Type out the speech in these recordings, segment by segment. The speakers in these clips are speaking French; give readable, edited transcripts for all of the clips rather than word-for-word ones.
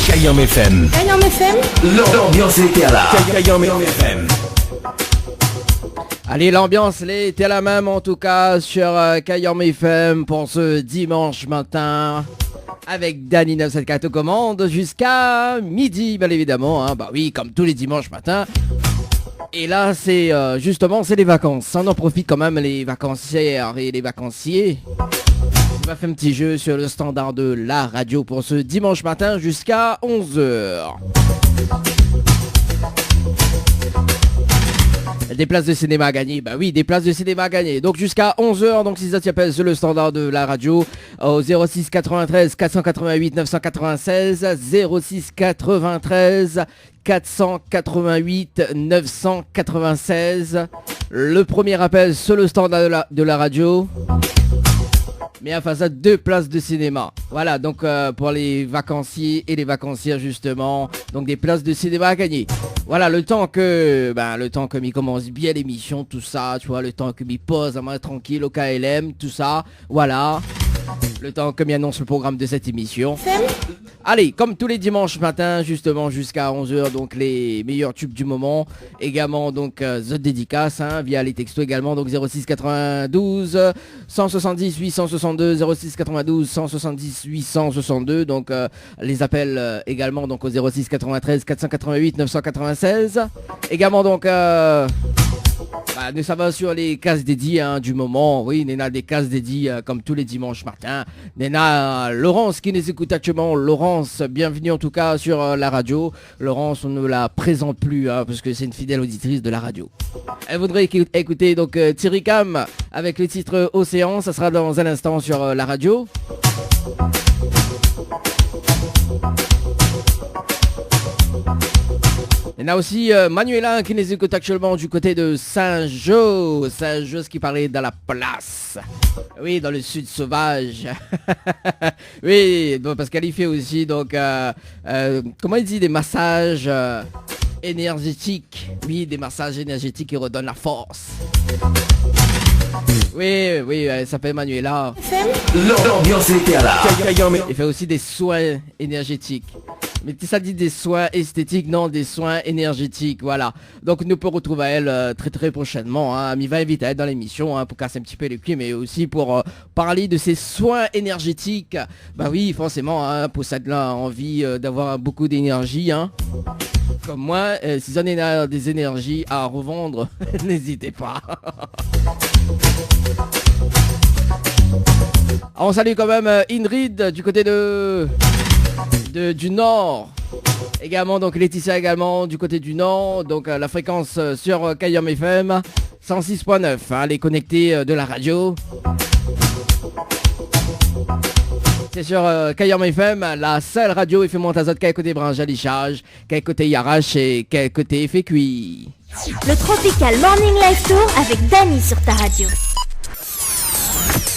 Kayam FM. Kayam FM. L'ambiance était là. Kayam FM. Allez, l'ambiance était la même en tout cas sur Kayam FM pour ce dimanche matin. Avec Dany 974 aux commandes jusqu'à midi, bien évidemment. Hein. Bah oui, comme tous les dimanches matins. Et là, c'est justement, c'est les vacances. On en profite quand même, les vacancières et les vacanciers. On va faire un petit jeu sur le standard de la radio pour ce dimanche matin jusqu'à 11h. Des places de cinéma à gagner, bah oui, des places de cinéma à gagner. Donc jusqu'à 11h, donc si ça t'appelle sur le standard de la radio, au 06 93 488 996, 06 93 488 996. Le premier appel sur le standard de la radio. Mais à face à 2 places de cinéma. Voilà, donc pour les vacanciers et les vacancières justement, donc des places de cinéma à gagner. Voilà, le temps que il commence bien l'émission, tout ça, tu vois, le temps que m'y pose à main tranquille au KLM, tout ça, voilà. Le temps que m'y annonce le programme de cette émission. Allez, comme tous les dimanches matin, justement, jusqu'à 11h, donc les meilleurs tubes du moment. Également, donc, The Dédicace, hein, via les textos également, donc 06 92 170 862, 06 92 170 862, donc les appels également, donc au 06 93 488 996. Également, donc... nous ça va sur les cases dédiées du moment. Oui, Néna des cases dédiées comme tous les dimanches matin. Néna Laurence qui nous écoute actuellement. Laurence, bienvenue en tout cas sur la radio. Laurence, on ne la présente plus parce que c'est une fidèle auditrice de la radio. Elle voudrait écouter donc Thierry Cam avec le titre Océan. Ça sera dans un instant sur la radio. Il y a aussi Manuela qui nous écoute actuellement du côté de Saint-Jean. Saint-Jean qui parlait dans la place. Oui, dans le sud sauvage. Oui, parce qu'elle y fait aussi, donc, comment il dit, des massages énergétiques. Oui, des massages énergétiques qui redonnent la force. Oui, elle s'appelle Manuela. L'ambiance était là. Il fait aussi des soins énergétiques. Mais ça dit des soins esthétiques, non, des soins énergétiques, voilà. Donc nous pourrons retrouver elle très très prochainement. Hein. M'y va inviter à être dans l'émission pour casser un petit peu les pieds, mais aussi pour parler de ces soins énergétiques. Bah oui, forcément, pour ça là envie d'avoir beaucoup d'énergie. Hein. Comme moi, si vous en avez des énergies à revendre, n'hésitez pas. On salue quand même Ingrid du côté du Nord. Également donc Laetitia également du côté du Nord. Donc la fréquence sur Kayam FM 106.9. Hein, les connectés de la radio. C'est sur Kayam FM, la seule radio FM Montazot qui a côté branche à lichage, qui a côté Yarache et qui a côté fait cuit. Le Tropical Morning Live Tour avec Dany sur ta radio.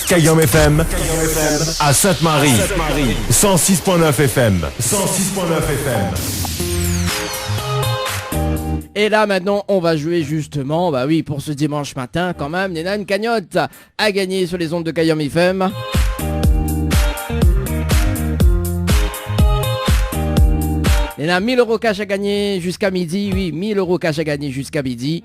Kayam FM à Sainte-Marie 106.9 FM 106.9 FM. Et là maintenant on va jouer justement, bah oui, pour ce dimanche matin quand même, il y a une cagnotte à gagner sur les ondes de Kayam FM. Il y a 1000 € cash à gagner jusqu'à midi, oui, 1000 € cash à gagner jusqu'à midi.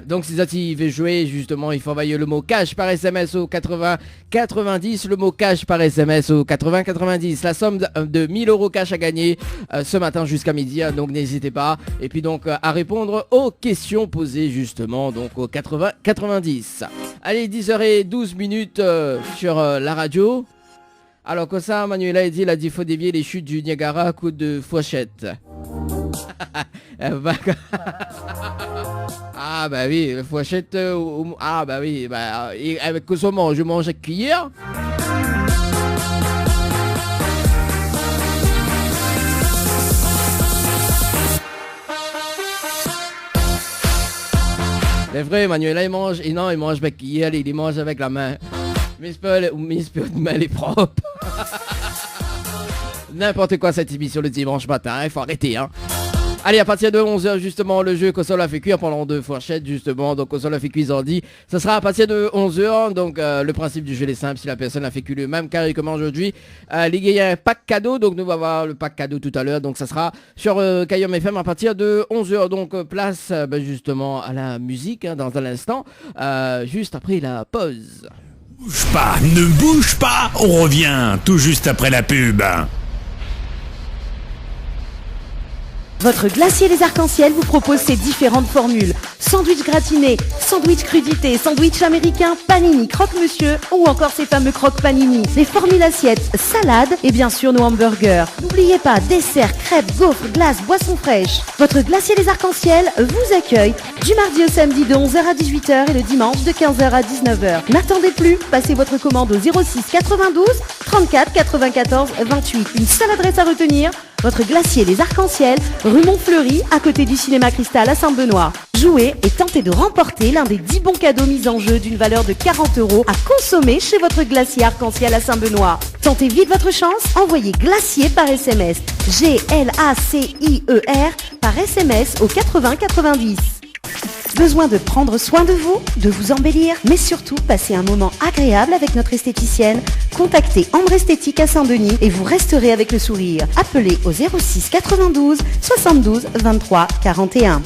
Donc si tu veux jouer, justement, il faut envoyer le mot cash par SMS au 80 90, le mot cash par SMS au 80 90. La somme de 1000 € cash à gagner ce matin jusqu'à midi, hein, donc n'hésitez pas. Et puis donc à répondre aux questions posées justement, donc au 80 90. Allez, 10h12 sur la radio. Alors comme ça, Manuela il a dit faut dévier les chutes du Niagara à coup de fourchette. Ah bah oui, fourchette, ah bah oui, bah, avec quoi je mange avec cuillère. C'est vrai, Manuela il mange, et non il mange avec cuillère, il mange avec la main. Mais c'est pas de main les propres. N'importe quoi cette émission le dimanche matin, il faut arrêter hein. Allez, à partir de 11h justement, le jeu Console a fait cuire pendant 2 fourchettes justement. Donc Console a fait cuisandi. Ça sera à partir de 11h. Donc le principe du jeu est simple. Si la personne a fait cuire le même carré comme aujourd'hui, il y a un pack cadeau. Donc nous allons voir le pack cadeau tout à l'heure. Donc ça sera sur Kayom FM à partir de 11h. Donc place justement à la musique dans un instant. Juste après la pause. Bouge pas, ne bouge pas. On revient tout juste après la pub. Votre glacier des arcs-en-ciel vous propose ses différentes formules. Sandwich gratiné, sandwich crudité, sandwich américain, panini, croque-monsieur ou encore ces fameux croque-panini. Les formules assiettes, salades et bien sûr nos hamburgers. N'oubliez pas, dessert, crêpes, gaufres, glaces, boissons fraîches. Votre glacier des arcs-en-ciel vous accueille du mardi au samedi de 11h à 18h et le dimanche de 15h à 19h. N'attendez plus, passez votre commande au 06 92 34 94 28. Une seule adresse à retenir, votre glacier Les Arcs-en-Ciel, rue Montfleury, à côté du cinéma Cristal à Saint-Benoît. Jouez et tentez de remporter l'un des 10 bons cadeaux mis en jeu d'une valeur de 40 € à consommer chez votre glacier Arc-en-Ciel à Saint-Benoît. Tentez vite votre chance, envoyez glacier par SMS. GLACIER par SMS au 80 90. Besoin de prendre soin de vous, de vous embellir, mais surtout passer un moment agréable avec notre esthéticienne? Contactez Ambre Esthétique à Saint-Denis et vous resterez avec le sourire. Appelez au 06 92 72 23 41.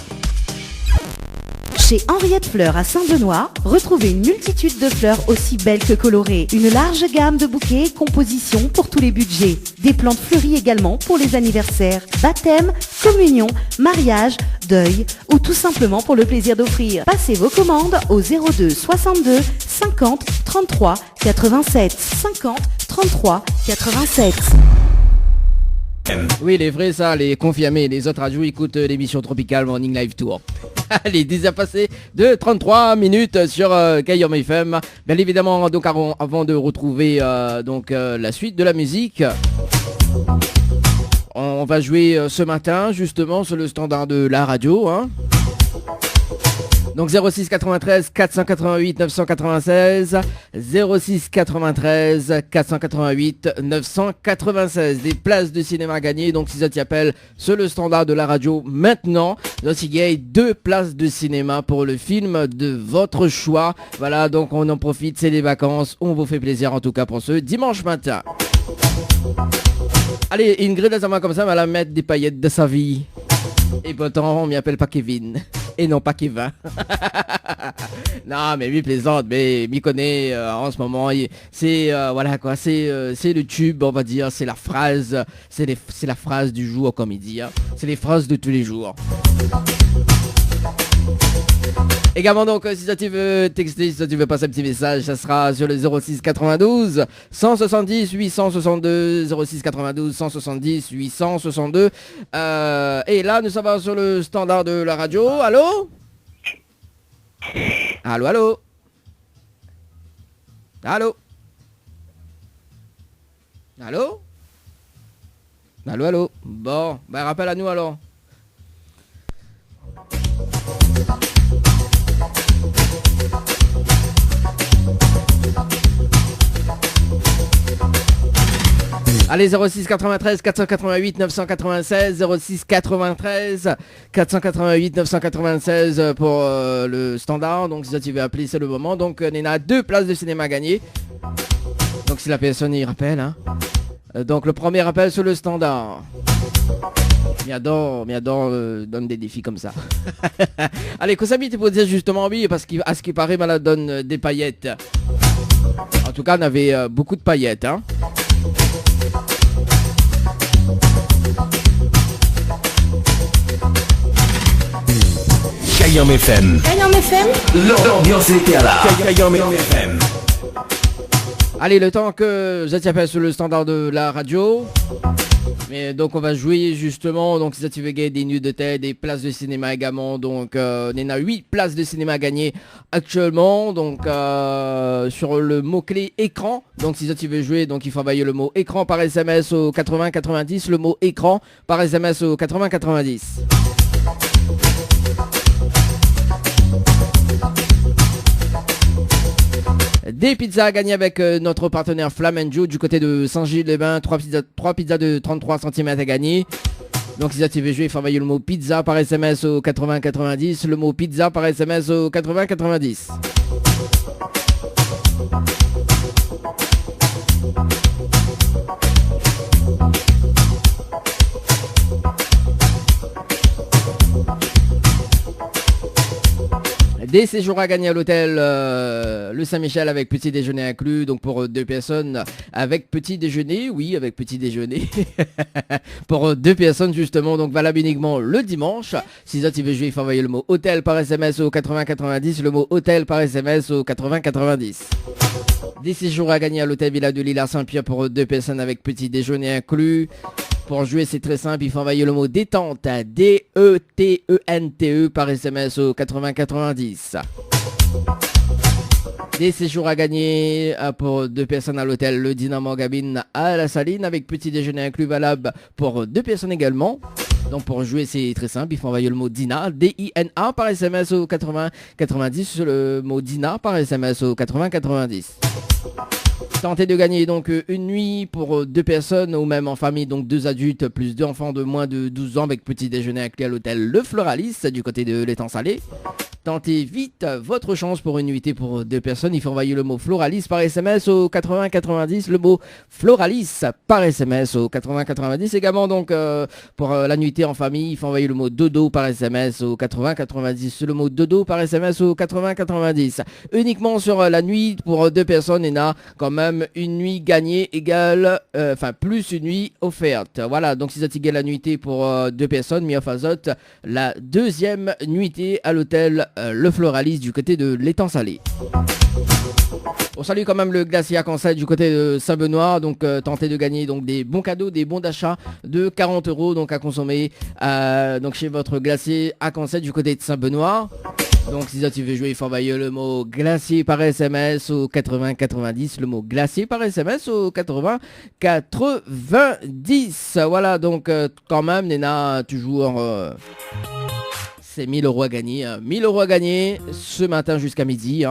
Chez Henriette Fleurs à Saint-Benoît, retrouvez une multitude de fleurs aussi belles que colorées. Une large gamme de bouquets et compositions pour tous les budgets. Des plantes fleuries également pour les anniversaires, baptêmes, communions, mariages, deuil ou tout simplement pour le plaisir d'offrir. Passez vos commandes au 02 62 50 33 87 50 33 87. Oui, les vrais, ça, les confirmés. Les autres radios écoutent l'émission Tropical Morning Live Tour. Allez, 10 heures passées de 33 minutes sur Kayom FM. Bien évidemment, donc avant de retrouver la suite de la musique, on va jouer ce matin justement sur le standard de la radio. Donc 06 93 488 996, 06 93 488 996, des places de cinéma gagnées. Donc si ça t'y appelle sur le standard de la radio maintenant, donc il y a 2 places de cinéma pour le film de votre choix. Voilà, donc on en profite, c'est les vacances, on vous fait plaisir en tout cas pour ce dimanche matin. Allez, Ingrid, ça va comme ça, elle va mettre des paillettes de sa vie. Et pourtant, on m'y appelle pas Kevin. Et non pas Kevin. Non, mais lui plaisante, mais m'y connaît en ce moment. C'est voilà quoi, c'est le tube, on va dire, c'est la phrase, c'est la phrase du jour comme il dit. C'est les phrases de tous les jours. Également donc si ça tu veux texter, si ça tu veux passer un petit message, ça sera sur le 06 92 170 862 06 92 170 862 et là nous sommes sur le standard de la radio. Allô? Allô, allô? Allô? Allô? Allô, allô? Bon, bah rappelle à nous alors. Allez, 06 93 488 996, 06 93 488 996 pour le standard. Donc si ça tu veux appeler, c'est le moment. Donc on a 2 places de cinéma gagnées. Donc si la personne y rappelle, donc le premier appel sur le standard. Miador donne des défis comme ça. Allez, Kosami, tu peux dire justement oui, parce qu'à ce qui paraît, elle donne des paillettes. En tout cas, on avait beaucoup de paillettes, Kayom FM. Kayom FM. L'ambiance était là. Kayom FM. Allez, le temps que je t'appelle sur le standard de la radio. Mais donc on va jouer justement, donc si ça tu veux gagner des nuits d'hôtel, des places de cinéma également. Donc on a 8 places de cinéma gagnées actuellement. Donc sur le mot-clé écran. Donc si ça tu veux jouer, donc il faut envoyer le mot écran par SMS au 80 90. Le mot écran par SMS au 80 90. Des pizzas à gagner avec notre partenaire Flamenjo du côté de Saint-Gilles-les-Bains. 3 pizzas de 33 cm à gagner. Donc si vous avez joué, il faut envoyer le mot pizza par SMS au 80 90. Le mot pizza par SMS au 80 90. Des séjours à gagner à l'hôtel le Saint-Michel avec petit déjeuner inclus, donc pour 2 personnes avec petit déjeuner, oui avec petit déjeuner, pour 2 personnes justement, donc valable uniquement le dimanche. Si vous avez joué, il faut envoyer le mot hôtel par SMS au 80 90, le mot hôtel par SMS au 80 90. Des séjours à gagner à l'hôtel Villa de Lille à Saint-Pierre pour 2 personnes avec petit déjeuner inclus. Pour jouer, c'est très simple, il faut envoyer le mot détente, D-E-T-E-N-T-E par SMS au 80 90. Des séjours à gagner pour 2 personnes à l'hôtel Le Dynamo Gabine à la Saline avec petit déjeuner inclus valable pour 2 personnes également. Donc pour jouer, c'est très simple, il faut envoyer le mot Dina, D-I-N-A par SMS au 80 90, le mot Dina par SMS au 80 90. Tentez de gagner donc une nuit pour 2 personnes ou même en famille, donc 2 adultes plus 2 enfants de moins de 12 ans avec petit déjeuner inclus à l'hôtel Le Floralis du côté de l'étang salé. Tentez vite votre chance pour une nuitée pour 2 personnes. Il faut envoyer le mot Floralis par SMS au 80 90. Le mot Floralis par SMS au 80 90. Également donc pour la nuitée en famille, il faut envoyer le mot Dodo par SMS au 80 90. Le mot Dodo par SMS au 80 90. Uniquement sur la nuit pour 2 personnes, il y a quand même une nuit gagnée égale, plus une nuit offerte. Voilà, donc si vous avez la nuitée pour 2 personnes, mis en phase la deuxième nuitée à l'hôtel Le Floralis du côté de l'étang salé. On salue quand même le glacier à Conseil du côté de Saint-Benoît, donc tentez de gagner donc des bons cadeaux, des bons d'achat de 40 € donc à consommer donc chez votre glacier à Conseil du côté de Saint-Benoît. Donc si tu veux jouer, il faut envoyer le mot glacier par SMS au 80 90, le mot glacier par SMS au 80 90. Voilà, donc quand même, Néna, toujours... c'est 1000 € à gagner. 1000 € à gagner ce matin jusqu'à midi.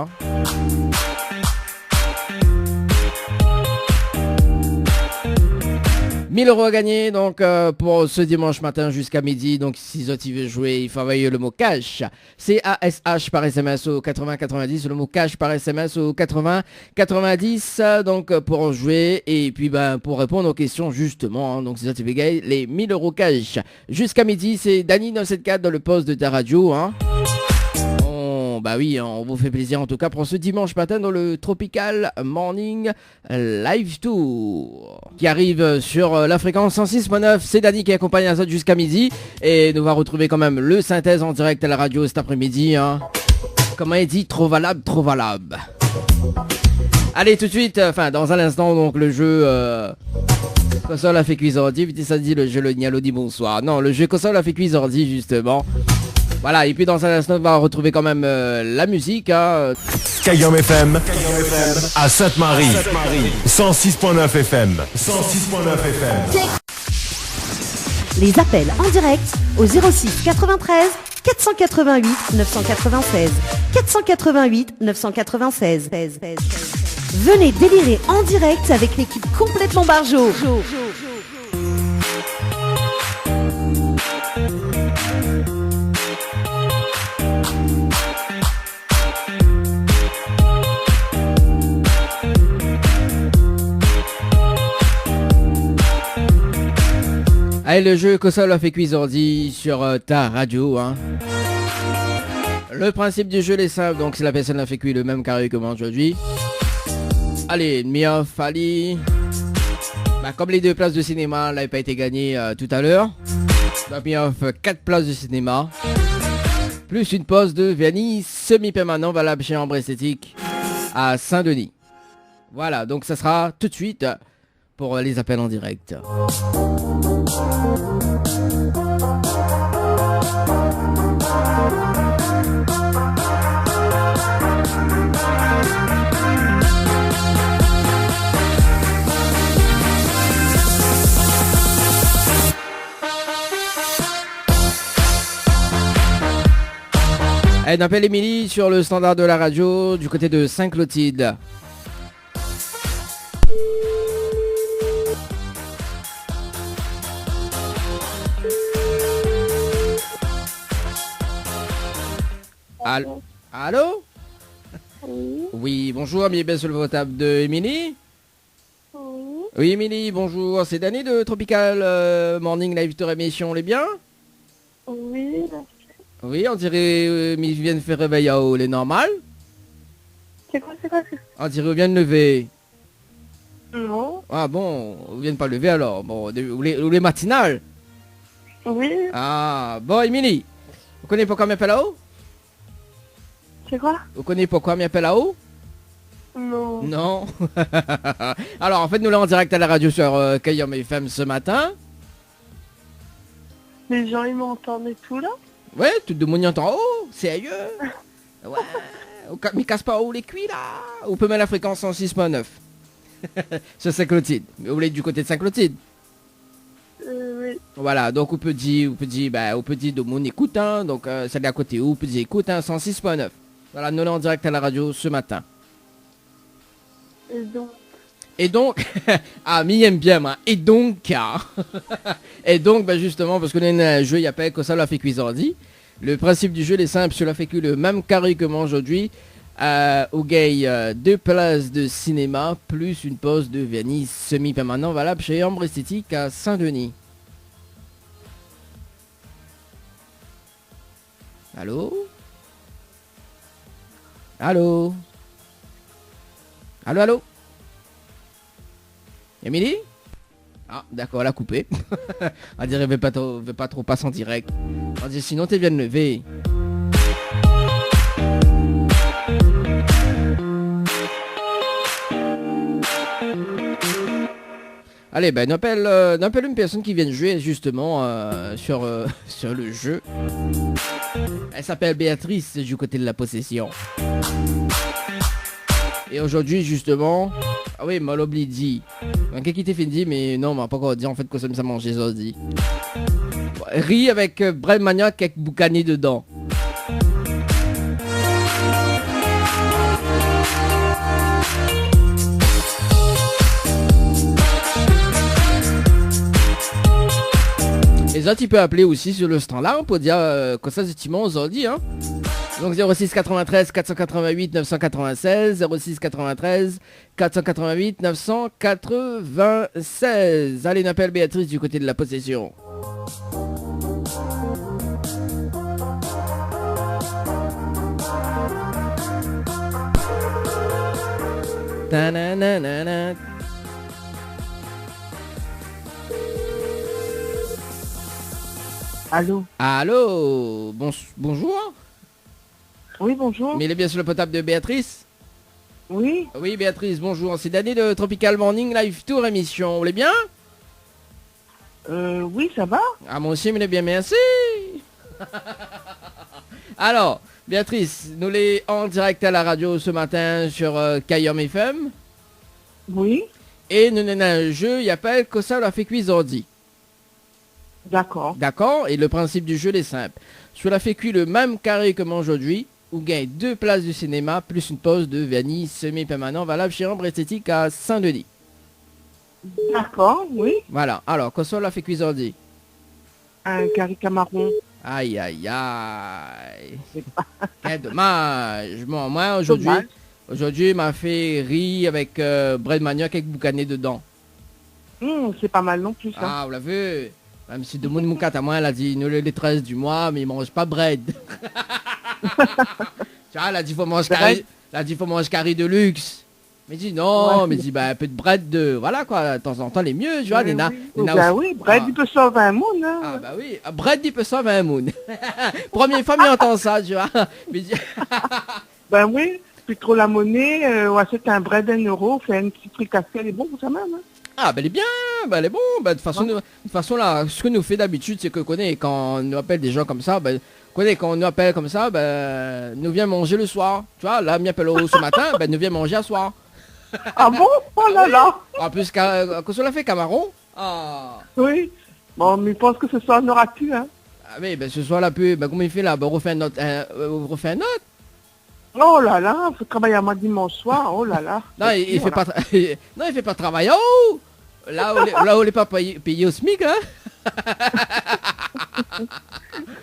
1000 € à gagner donc pour ce dimanche matin jusqu'à midi. Donc si tu veux jouer, il faut envoyer le mot cash, C-A-S-H par SMS au 80 90, le mot cash par SMS au 80 90 donc pour jouer et puis pour répondre aux questions justement. Donc si tu veux gagner les 1000 € cash jusqu'à midi, c'est Dany 974 dans le poste de ta radio. Bah oui, on vous fait plaisir en tout cas pour ce dimanche matin dans le Tropical Morning Live Tour qui arrive sur la fréquence 106.9. C'est Dany qui accompagne Azot jusqu'à midi et nous va retrouver quand même le synthèse en direct à la radio cet après-midi. Comment il dit, trop valable, trop valable. Allez tout de suite, dans un instant donc le jeu... console a fait cuisordi, vite ça dit le jeu le Nialo dit bonsoir. Non, le jeu console a fait cuisordi justement. Voilà, et puis dans un instant, on va retrouver quand même la musique. Skyom FM à Sainte-Marie. 106.9 FM. 106.9 FM. Les appels en direct au 06 93 488 996. 488 996. Venez délirer en direct avec l'équipe complètement Barjo. Allez, le jeu console a fait cuisordi sur ta radio. Le principe du jeu est simple, donc si la personne a fait cuire le même carré que moi aujourd'hui. Allez, Mioff, Ali. Comme les 2 places de cinéma n'avaient pas été gagnées tout à l'heure. Donc Mioff, 4 places de cinéma. Plus une pause de vernis semi-permanent valable chez Ambre Esthétique à Saint-Denis. Voilà, donc ça sera tout de suite pour les appels en direct. Elle appelle Émilie sur le standard de la radio du côté de Saint-Clotilde. Allô? Oui, Oui, bonjour, mais bien sur le table de Émilie. oui, Oui, Émilie, bonjour. C'est Dany de Tropical Morning Live Tour émission, les bien? oui, merci. Oui, on dirait mais ils viennent faire réveil à haut, les normal. C'est quoi? On dirait ils viennent lever. Non, Ah bon, ils viennent pas lever alors. Bon, ou les matinales. oui, Ah, bon, Émilie, vous connaissez pourquoi m'appelle là-haut? c'est quoi? Vous connaissez pourquoi m'appelle là-haut? Non, Non. Alors, en fait, nous là en direct à la radio sur Kayom FM ce matin. les gens ils m'entendent et tout là? Ouais, tout le monde y entend. Oh, sérieux? Ouais. Mais casse pas haut les cuits là. On peut mettre la fréquence en 6.9. Sur Saint-Clotilde. Vous voulez du côté de Saint-Clotilde? Oui, Voilà, donc on peut dire de mon écoute, hein, donc celle à côté où on peut dire écoute, hein, 106.9. Voilà, nous là en direct à la radio ce matin. et donc, Et donc, ah, mais il aime bien, moi. Et donc, et donc, bah, justement, parce qu'on a un jeu, il appelle que ça l'a fait cuisardi. Le principe du jeu est simple, cela fait que le même carré que moi aujourd'hui, au gay, 2 places de cinéma, plus une pause de vernis semi-permanent valable chez Ambre Esthétique à Saint-Denis. Allô? Allô? Allô, allô? Émilie? Ah, d'accord, elle a coupé. On dirait qu'elle veut pas trop passer en direct. On dit sinon tu viens de lever. Allez, ben on appelle une personne qui vient de jouer justement sur le jeu. Elle s'appelle Béatrice du côté de la possession. Et aujourd'hui justement, ah oui, m'a l'oubli dit. Quelqu'un qui t'a fait dire, mais non, m'a pas encore dit en fait que ça me mangeait ça dit. Riz avec bread maniac avec boucané dedans. Les autres, ils peuvent appeler aussi sur le standard pour dire que ça, effectivement, aujourd'hui, hein. Donc 06 93 488 996, 06 93 488 996. Allez, on appelle Béatrice du côté de la possession. Ta-na-na-na-na. Allô? Allô, bonjour. Oui, bonjour. Mais il est bien sur le potable de Béatrice? Oui, Oui, Béatrice, bonjour. C'est Dany de Tropical Morning Live Tour émission. Vous allez bien? oui, ça va? Ah, moi aussi, mais bien, merci. Alors, Béatrice, nous sommes en direct à la radio ce matin sur Kayom FM. Oui, Et nous avons un jeu, il appelle que ça l'a fait cuisardi. d'accord. D'accord? Et le principe du jeu est simple. Cela fait cuire le même carré que moi aujourd'hui, ou gagne 2 places du cinéma, plus une pause de vernis semi-permanent valable chez Ambre Esthétique à Saint-Denis. D'accord, oui. Voilà. Alors, que ça l'a fait cuisardi? Un carré camaron. Aïe, aïe, aïe. Quel dommage. Bon, moi, aujourd'hui, m'a fait riz avec bread manioc avec boucané dedans. C'est pas mal non plus, ça. Ah, vous l'avez vu? Même si de mon moukat à moi, elle a dit, nous les 13 du mois, mais ils mangent pas bread. Tu vois, elle a dit, faut manger carré de luxe. Mais dit, non, Ouais, mais dit, bah, un peu de bread de, voilà, quoi, de temps en temps, les mieux, tu vois, les oui, bread, il peut sauver un monde, hein. Ah, bah oui, bread, il peut sauver un moon. Première fois, il entend ça, tu vois. Mais dit, Ben oui, plus trop la monnaie, on achète un bread d'1€, fait un petit fricassé, elle est bon pour ça même, hein. ah, ben elle est bien, ben elle est bon. Ben, de toute façon, là, ce que nous fait d'habitude, c'est que quand on nous appelle des gens comme ça, ben, quand on nous appelle comme ça, ben, nous vient manger le soir. Tu vois, là, m'appelle ce matin, ben, nous vient manger à soir. Ah bon? Oh là là. En plus, quand cela fait Camaron. Ah. Oui. Bon, mais je pense que ce soir, on aura pu, hein. Ah oui, ben, ce soir, là, ben, comment il fait là? Ben, on refait un autre. Oh là là, faut travailler à moi dimanche soir, oh là là. Non, il fait pas, non, il fait pas travail. Oh! Là, on n'est pas payé au SMIC, hein?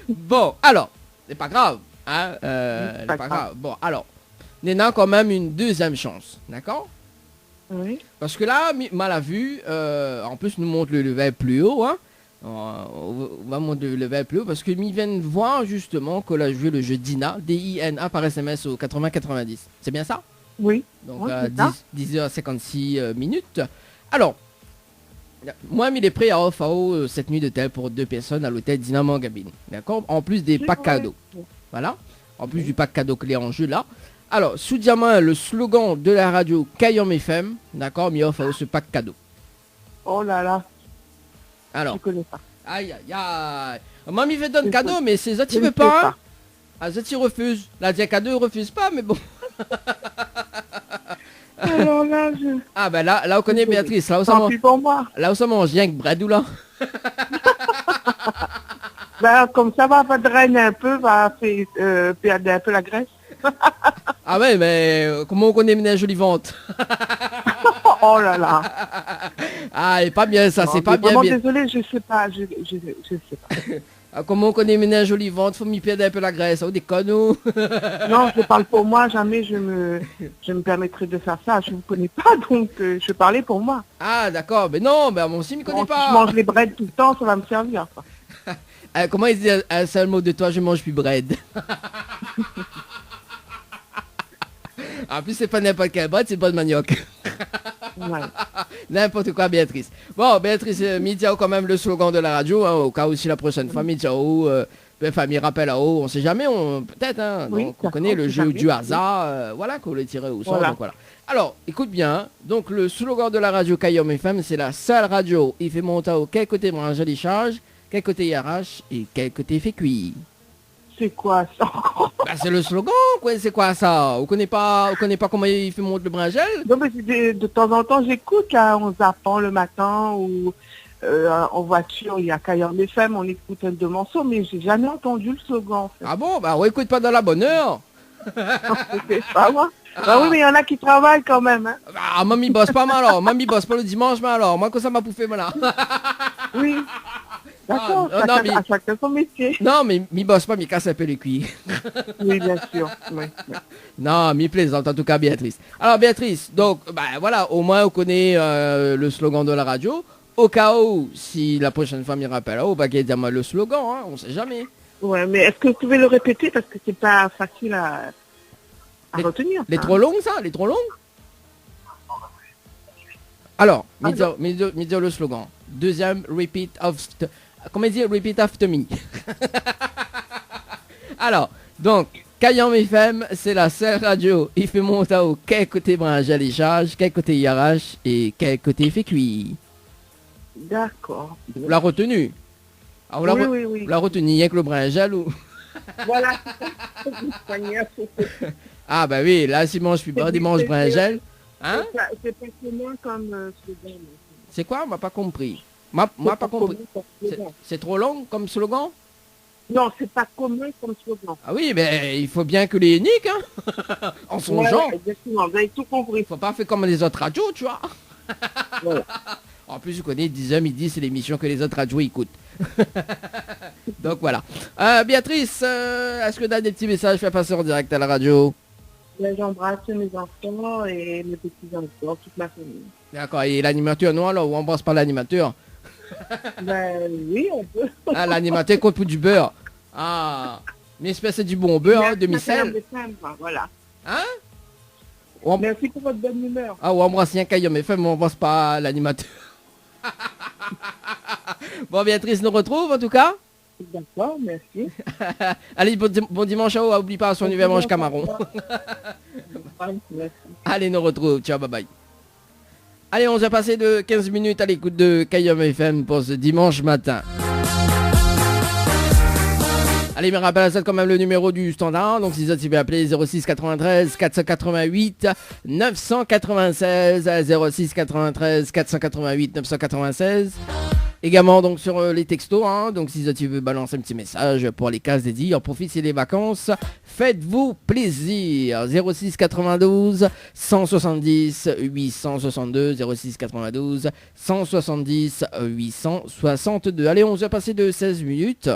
Bon, alors, c'est pas grave. Hein, C'est pas pas grave. grave. Bon, alors, Néna quand même une deuxième chance, d'accord? Oui. Parce que là, mal à vue, en plus nous montre le level plus haut, hein. On va monter le level plus haut parce que ils viennent voir justement qu'on a joué le jeu Dina, D-I-N-A par SMS au 80-90. C'est bien ça? Oui. Donc Oui, à c'est ça. 10h56 minutes. Alors, moi, il est prêt à offrir cette nuit d'hôtel pour 2 personnes à l'hôtel Dina Mangabine. D'accord? En plus des C'est packs vrai. cadeaux. Voilà. En plus du pack cadeau clé en jeu là. Alors, sous diamant, le slogan de la radio Kayom FM. D'accord? Il offre ce pack cadeau. Oh là là, Alors, je connais pas. aïe aïe aïe. Moi, il veut donner Je cadeau, mais c'est Zati Je ne veut sais pas. Hein? pas. Ah, Zati refuse. La dia cadeau refuse pas, mais bon. Alors là, Ah, ben là on connaît Béatrice. Là, où ça tant mange. pis pour moi. Là où ça mange rien que Bradou là. Ben, comme ça va drainer un peu, va perdre un peu la graisse. Ah ouais, mais comment on connaît une jolie vente? Oh là là. Ah, c'est pas bien ça, c'est Non, pas mais bien vraiment bien. désolé, je sais pas, je sais pas. Ah, comment on connaît une jolie vente? Faut m'y perdre un peu la graisse. Oh, des conneaux. Non, je parle pour moi, jamais je me permettrai de faire ça. Je ne vous connais pas, donc je parlais pour moi. Ah, d'accord. Mais non, ben moi aussi, je m'y connais Bon, si pas. je mange les breads tout le temps, ça va me servir. Quoi. Comment il dit un seul mot de toi, je mange plus bread. En plus, c'est pas n'importe quel bread, c'est pas de manioc. Ouais. N'importe quoi, Béatrice. Bon, Béatrice, Midiao quand même le slogan de la radio, hein, au cas où si la prochaine fois, Midiao, famille rappelle à haut, on sait jamais, peut-être, hein, Oui, donc on d'accord, connaît le c'est jeu jamais, du hasard, voilà, qu'on le tirait au sort, Voilà. donc voilà. Alors, écoute bien, hein, donc le slogan de la radio Kayom FM, c'est la seule radio, il fait monter au quel côté branche les charges, quel côté il arrache et quel côté fait cuire. C'est quoi ça? Bah, c'est le slogan, quoi, c'est quoi ça? Vous connaissez pas comment il fait monter le bringel? Non, mais de temps en temps, j'écoute là, en zappant le matin ou en voiture, il y a Kayom FM, on écoute un deux morceaux, mais j'ai jamais entendu le slogan. En fait. Ah bon, bah on écoute pas dans la bonne heure. C'est pas moi. Bah oui, mais il y en a qui travaillent quand même. Hein. Ah, mamie bosse pas mal alors, mamie bosse pas le dimanche, mais alors, moi que ça m'a bouffé, voilà. Oui. D'accord, Ah, non, chacun, mais- à chacun son métier. Non, mais mi bosse pas, mi casse un peu les cuits. Oui, bien sûr. Oui, oui. Non, mi plaisante, en tout cas, Béatrice. Alors, Béatrice, donc, bah voilà, au moins on connaît le slogan de la radio. Au cas où, si la prochaine fois m'y rappelle, oh, bah, qu'il y a le slogan, hein, on sait jamais. Ouais, mais est-ce que vous pouvez le répéter parce que c'est pas facile à retenir. Les hein. trop longues, ça? Les trop longues? Alors, mi dire le slogan. Deuxième, repeat after... Comment dire repeat after me? Alors, donc, Kayom FM, c'est la seule radio. Il fait monter au quel côté branche les charges, quel côté il arrache et quel côté fait cuire. D'accord. Vous la retenue? Ah, Oui, oui, oui. vous la retenue, rien que le bringel ou... Voilà. Ah, bah oui, là, si mange plus bas, dimanche bringel. Hein? C'est pas commun comme slogan. C'est quoi? M'a pas compris. Moi pas compris. commun comme slogan. C'est trop long comme slogan? Non, c'est pas commun comme slogan. Ah oui, mais il faut bien que les uniques, hein. En son Ouais, genre. exactement, vous avez tout compris. Faut pas faire comme les autres radios, tu vois. Voilà. En plus, je connais 10h midi, c'est l'émission que les autres radios écoutent. Donc voilà. Béatrice, est-ce que tu as des petits messages à passer en direct à la radio? Là, j'embrasse mes enfants et mes petits-enfants, toute ma famille. D'accord, et l'animateur, non, alors, on embrasse pas l'animateur. Ben oui, on peut. Ah, l'animateur compte pour du beurre. Ah, mais espèce c'est du bon beurre, hein, demi-sel. Décembre, voilà. Hein? On- Merci pour votre bonne humeur. Ah, on embrasse rien Kayom FM, mais on embrasse pas l'animateur. Bon, Béatrice nous retrouve en tout cas. D'accord, merci. Allez, bon dimanche à vous, oublie pas son univers mange Camaron. Merci. Allez, nous retrouve, ciao, bye bye. Allez, on a passé de 15 minutes à l'écoute de Kayom FM pour ce dimanche matin. Allez, me rappelle ça quand même le numéro du standard. Donc, si vous avez appelé 06 93 488 996 06 93 488 996. Également donc sur les textos, hein, donc si tu veux balancer un petit message pour les cases dédiées, en profite c'est les vacances, faites-vous plaisir. 06 92 170 862 06 92 170 862. Allez, on va passer de 16 minutes.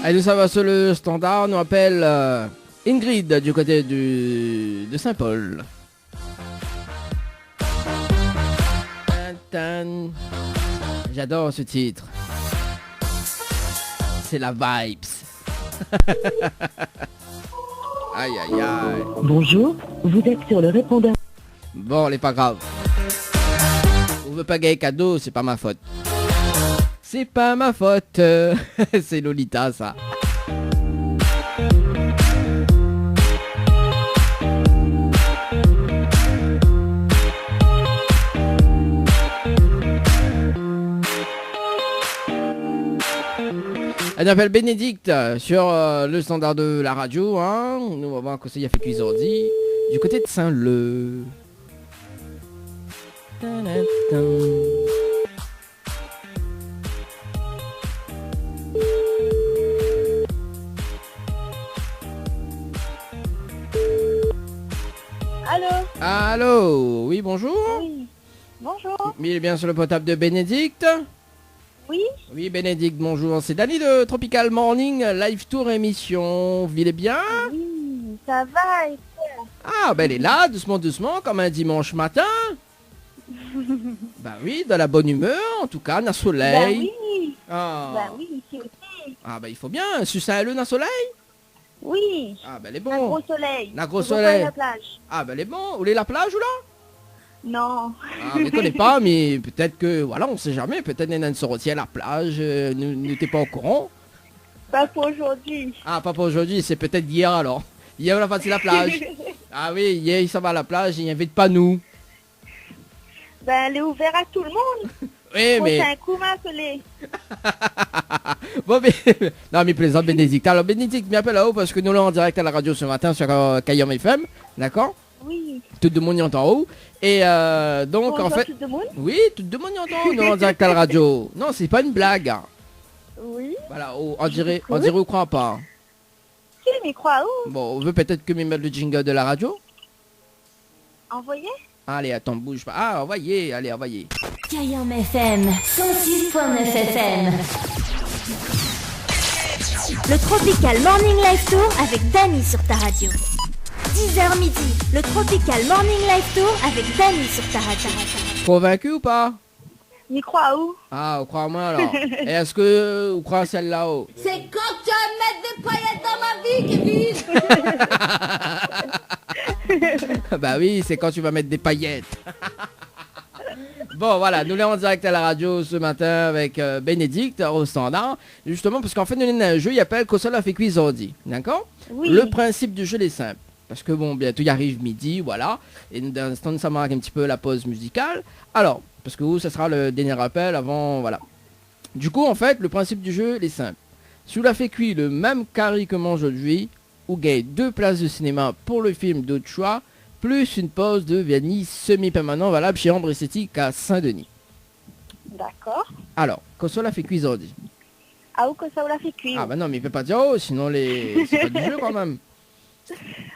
Allez, nous ça va sur le standard. On nous appelle Ingrid du côté de Saint-Paul. J'adore ce titre. C'est la vibes. Aïe aïe aïe. Bonjour, vous êtes sur le répondeur. Bon, c'est pas grave. On veut pas gagner cadeau, c'est pas ma faute. C'est pas ma faute. C'est Lolita ça. Elle appelle Bénédicte sur le standard de la radio. Hein. Nous on va voir qu'il a fait cuisardi du côté de Saint-Leu. Allô? Allô? Oui, bonjour. Oui. Bonjour. Il est bien sur le potable de Bénédicte. Oui. Oui, Bénédicte, bonjour. C'est Dani de Tropical Morning Live Tour émission. Vous allez bien? Oui, ça va. Et Ah, ben elle est là, doucement, doucement, comme un dimanche matin. Bah oui, de la bonne humeur, en tout cas, na soleil. Ben oui. Ah. Ben oui, ici aussi. Ah, bah il faut bien, sucer un le na soleil. Oui. Ah, ben elle est Un bon. gros soleil. Un gros Je vois soleil. pas la plage. Ah, ben elle est bon. Où est la plage ou là? Non. Ah, je ne connais pas, mais peut-être que, voilà, on sait jamais. Peut-être qu'il y a une sortie à la plage, n'était pas au courant. Pas pour aujourd'hui. Ah, pas pour aujourd'hui, c'est peut-être hier alors. Hier, on a passé la plage. Ah oui, hier, il s'en va à la plage, il n'invite pas nous. Ben, elle est ouverte à tout le monde. Oui, mais... C'est un coup m'appeler. Bon, mais... Non, mais plaisante, Bénédicte. Alors, Bénédicte, m'appelle là-haut parce que nous, là, en direct à la radio ce matin sur Kayom FM. D'accord? Oui. Tout le monde y entend en haut. Et donc, Bonjour en fait... tout le monde. Oui, tout le monde y entend, nous, en direct à la radio. Non, c'est pas une blague. Oui. Voilà, on dirait ou croit pas. Qui m'y croit où? Bon, on veut peut-être que me mettre le jingle de la radio. Envoyé? Allez, attends, bouge pas. Ah, envoyez, allez, envoyez. Kayam FM 106.9 FM. Le Tropical Morning Live Tour avec Dany sur ta radio. 10h midi, le Tropical Morning Live Tour avec Dany sur ta radio. Convaincu ou pas? M'y croit où? Ah, vous croyez moi alors. Et est-ce que vous croyez celle-là haut? C'est quand tu vas mettre des paillettes dans ma vie, Kevin. Bah oui, c'est quand tu vas mettre des paillettes. Bon, voilà, nous sommes en direct à la radio ce matin avec Bénédicte au standard. Justement, parce qu'en fait, nous avons un jeu, il appelle Kosola fait cuisardi. D'accord? Oui. Le principe du jeu est simple. Parce que bon, bientôt il arrive midi, voilà. Et dans l'instant, ça marque un petit peu la pause musicale. Alors, parce que ça sera le dernier appel avant, voilà. Du coup, en fait, le principe du jeu est simple. Si vous la fait cuire le même carré que moi aujourd'hui, vous gagnez 2 places de cinéma pour le film d'autre choix, plus une pause de vernis semi-permanent valable chez Ambre Esthétique à Saint-Denis. D'accord. Alors, quand ça la fait cuire aujourd'hui. Ah, où que ça vous l'a fait cuire? Ah bah non, mais il peut pas dire oh, sinon c'est pas du jeu quand même.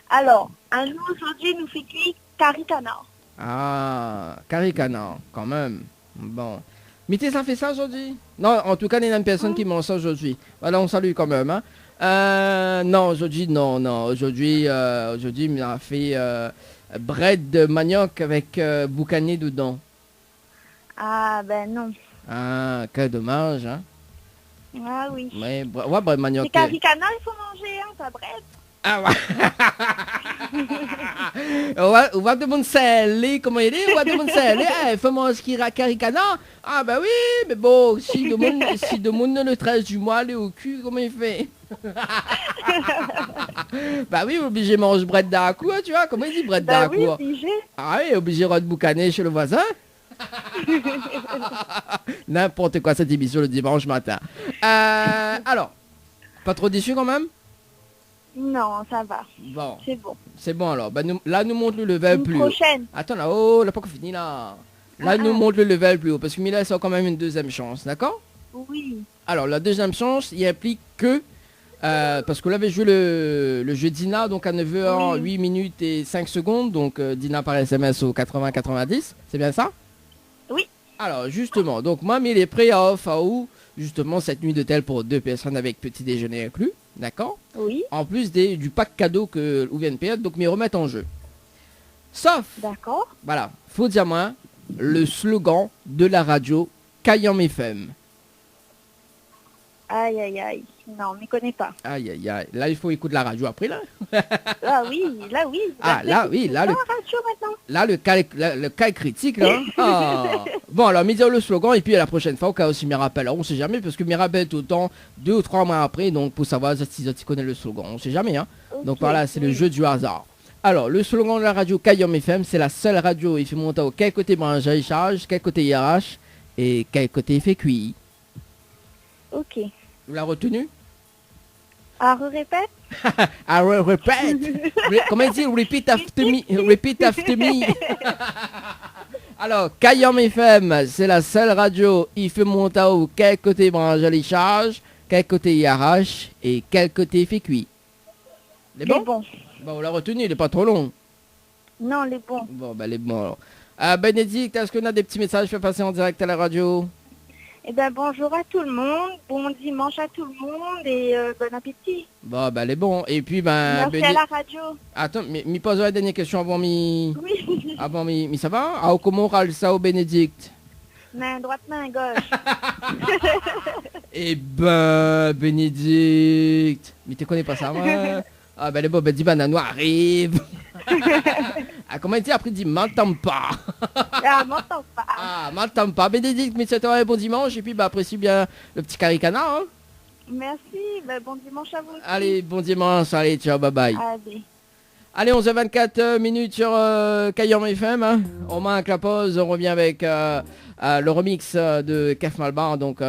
Alors, nous aujourd'hui, nous fait cuire curry canard. Ah, carré canard, quand même. Bon. Mais t'es ça fait ça aujourd'hui? Non, en tout cas, il y a une personne qui mange ça aujourd'hui. Voilà, on salue quand même. Hein. Non, aujourd'hui, non. Aujourd'hui, il a fait bread de manioc avec boucané dedans. Ah, ben non. Ah, quel dommage, hein. Ah oui. Ouais, bread de manioc. C'est curry canard, il faut manger, hein, pas bread. Ah ouais. On va demander salé, comment il est? On va demander salé. Il faut manger qui caricana. Ah bah oui, mais bon, si le monde le 13 du mois, aller au cul, comment il fait? Bah oui, obligé de manger bread d'un coup, hein, tu vois, comment il dit bread d'un oui, coup? obligé. Ah oui, obligé de boucaner chez le voisin. N'importe quoi cette émission le dimanche matin. Alors, pas trop déçu quand même? Non, ça va. Bon. C'est bon. C'est bon alors. Bah, là, nous montre le level Une plus prochaine. haut. Attends là, oh, là, pas fini là. Là, nous montre le level plus haut. Parce que Mila, c'est quand même une deuxième chance, d'accord? Oui. Alors, la deuxième chance, il implique que... parce que là, avait joué le jeu Dina, donc à 9h, 8 minutes et 5 secondes. Donc, Dina par SMS au 80-90. C'est bien ça? Oui. Alors, justement, donc moi, mais il est prêt à off à où justement cette nuit d'hôtel pour 2 personnes avec petit déjeuner inclus, d'accord? Oui. En plus du pack cadeau que vous venez de payer, donc mais remettre en jeu. Sauf, D'accord. voilà, faut dire moi, le slogan de la radio Kayam FM. Aïe, aïe, aïe. Non, on ne m'y connaît pas. Aïe, aïe, aïe. Là, il faut écouter la radio après, là. Ah oui, là, oui. Ah, là, oui, là, le... radio maintenant. Là, le cas est critique, là. Ah. Bon, alors, dire le slogan, et puis la prochaine fois, au cas aussi Mirabel. Alors, on sait jamais, parce que Mirabel est autant 2 ou 3 mois après, donc pour savoir si tu connais le slogan. On sait jamais, hein. Okay, donc voilà, c'est le jeu du hasard. Alors, le slogan de la radio Kayam FM, c'est la seule radio, il fait monter au quel côté branche et charge, quel côté IRH, et quel côté il fait cuit. Ok. Vous l'avez retenu? Ah, répète. Ah, répète. Comment il dit? Repeat after me. Repeat after me. Alors, Kayam FM, c'est la seule radio. Il fait monter au quel côté branche les charges, quel côté IRH et quel côté fait cuit. Les bons? Bon. Bon, on l'a retenu, il n'est pas trop long. Non, les bons. Bon, ben les bons alors. Bénédicte, est-ce qu'on a des petits messages fait passer en direct à la radio? Eh bien, bonjour à tout le monde, bon dimanche à tout le monde et bon appétit. Bon, ben les bons. Et puis, ben... Merci à la radio. Attends, mais pose la dernière question avant mi... Oui. Avant mi... Mais ça va? Ah, comment on râle ça au Bénédicte? Main droite, main gauche. Eh ben, Bénédicte. Mais tu connais pas ça, moi? Ah, ben les bons, ben dis banano arrive. Ah, comment il dit après, il dit m'entends pas. Ah, m'entends pas. Ah, m'entends pas. Bénédicte, mais c'est un bon dimanche. Et puis, bah, apprécie bien le petit caricana. Hein. Merci. Ben, bon dimanche à vous aussi. Allez, bon dimanche. Allez, ciao, bye bye. Allez, 11h24 minutes sur Kayam FM. Hein. On manque la pause. On revient avec le remix de Kef Malbar. Donc,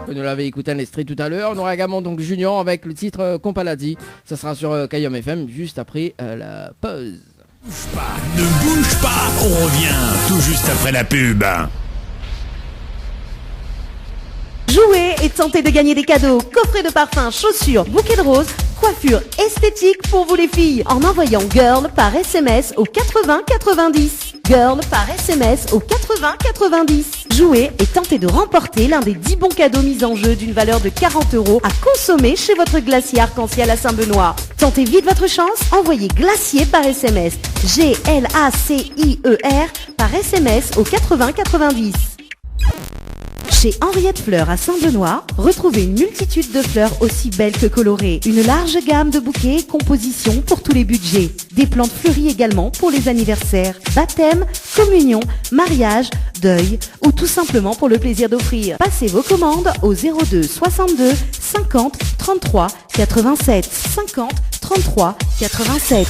que nous l'avez écouté un extrait tout à l'heure. On aura également donc Junior avec le titre Compaladi. Ça sera sur Kayam FM juste après la pause. Ne bouge pas, on revient tout juste après la pub. Jouez et tentez de gagner des cadeaux, coffrets de parfums, chaussures, bouquets de roses, coiffure esthétique pour vous les filles en envoyant GIRL par SMS au 80 90. GIRL par SMS au 80 90. Jouez et tentez de remporter l'un des 10 bons cadeaux mis en jeu d'une valeur de 40 € à consommer chez votre glacier arc-en-ciel à Saint-Benoît. Tentez vite votre chance, envoyez glacier par SMS, GLACIER par SMS au 80 90. Chez Henriette Fleurs à Saint-Benoît, retrouvez une multitude de fleurs aussi belles que colorées. Une large gamme de bouquets et compositions pour tous les budgets. Des plantes fleuries également pour les anniversaires, baptêmes, communions, mariages, deuil ou tout simplement pour le plaisir d'offrir. Passez vos commandes au 02 62 50 33 87 50 33 87.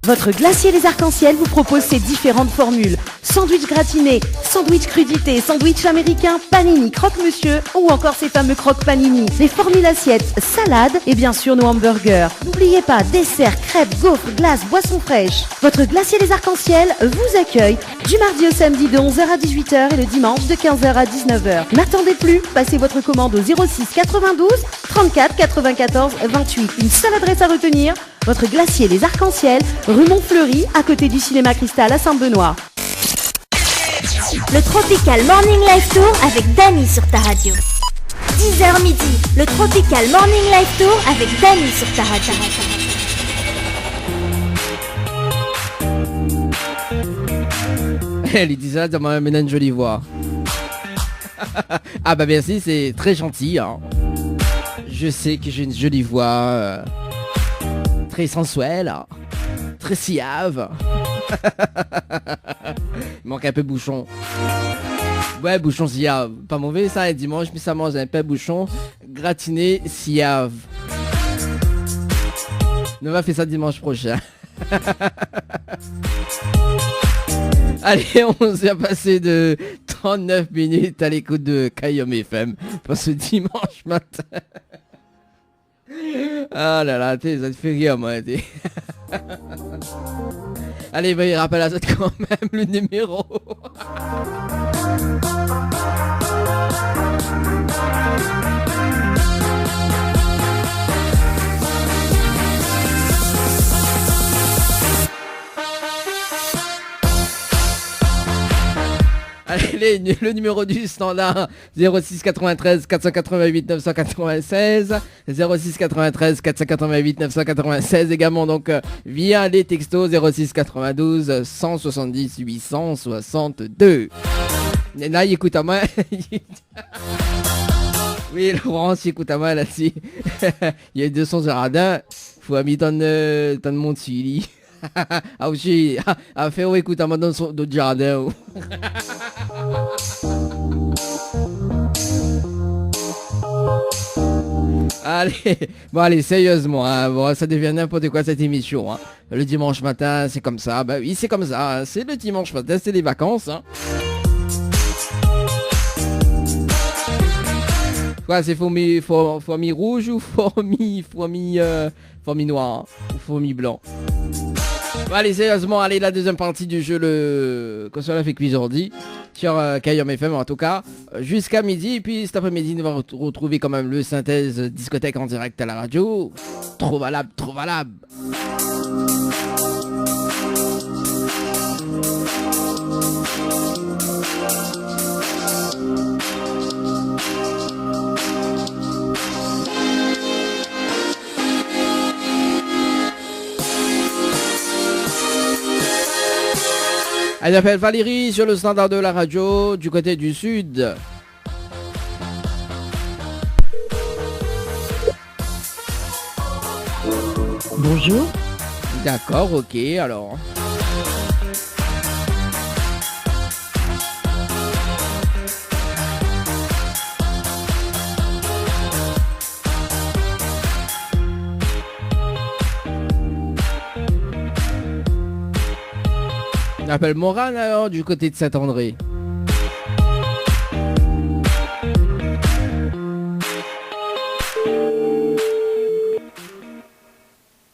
Votre glacier les arcs-en-ciel vous propose ces différentes formules. Sandwich gratiné, sandwich crudité, sandwich américain, panini, croque-monsieur ou encore ces fameux croque-panini. Les formules assiettes, salades et bien sûr nos hamburgers. N'oubliez pas, dessert, crêpes, gaufres, glaces, boissons fraîches. Votre glacier les arcs-en-ciel vous accueille du mardi au samedi de 11h à 18h et le dimanche de 15h à 19h. N'attendez plus, passez votre commande au 06 92 34 94 28. Une seule adresse à retenir, votre glacier les arcs-en-ciel, rue Montfleury, à côté du cinéma Cristal à Saint-Benoît. Le Tropical Morning Live Tour avec Dany sur ta radio. 10h midi, le Tropical Morning Live Tour avec Dany sur ta radio. Elle dit ça, ça m'a amené une jolie voix. Ah bah merci, c'est très gentil. Hein. Je sais que j'ai une jolie voix. Très sensuelle. Hein. Très siave. Il manque un peu bouchon. Ouais, bouchon siave. Pas mauvais ça, un dimanche, mais ça mange un peu bouchon. Gratiné siave. On va faire ça dimanche prochain. Allez, on s'est passé de 39 minutes à l'écoute de Kayam FM pour ce dimanche matin. Ah là là, ça te fait rire moi. Allez, va y rappeler à ça quand même le numéro. Allez, Allez, le numéro du standard 06 93 488 996 06 93 488 996 également donc via les textos 06 92 170 862. Là, il écoute à moi. Oui, Laurence, il écoute à moi là-dessus. Il y a 200 jardins. Faut ami dans le monde Sili. Ah aussi, à faire écoute à moi dans d'autres jardins. Allez, sérieusement, hein, bon, ça devient n'importe quoi cette émission. Hein. Le dimanche matin, c'est comme ça. Bah oui, c'est comme ça. Hein. C'est le dimanche matin, c'est les vacances. Hein. Quoi, c'est fourmi rouge ou fourmi noir ou fourmi blanc. Bon, allez, sérieusement, allez, la deuxième partie du jeu, le console fait cuisardi sur Kayom FM en tout cas, jusqu'à midi. Et puis cet après-midi, nous allons retrouver quand même le synthèse discothèque en direct à la radio. Trop valable, trop valable. Elle s'appelle Valérie sur le standard de la radio du côté du sud. Bonjour. D'accord, ok, alors. On appelle Morane alors du côté de Saint-André.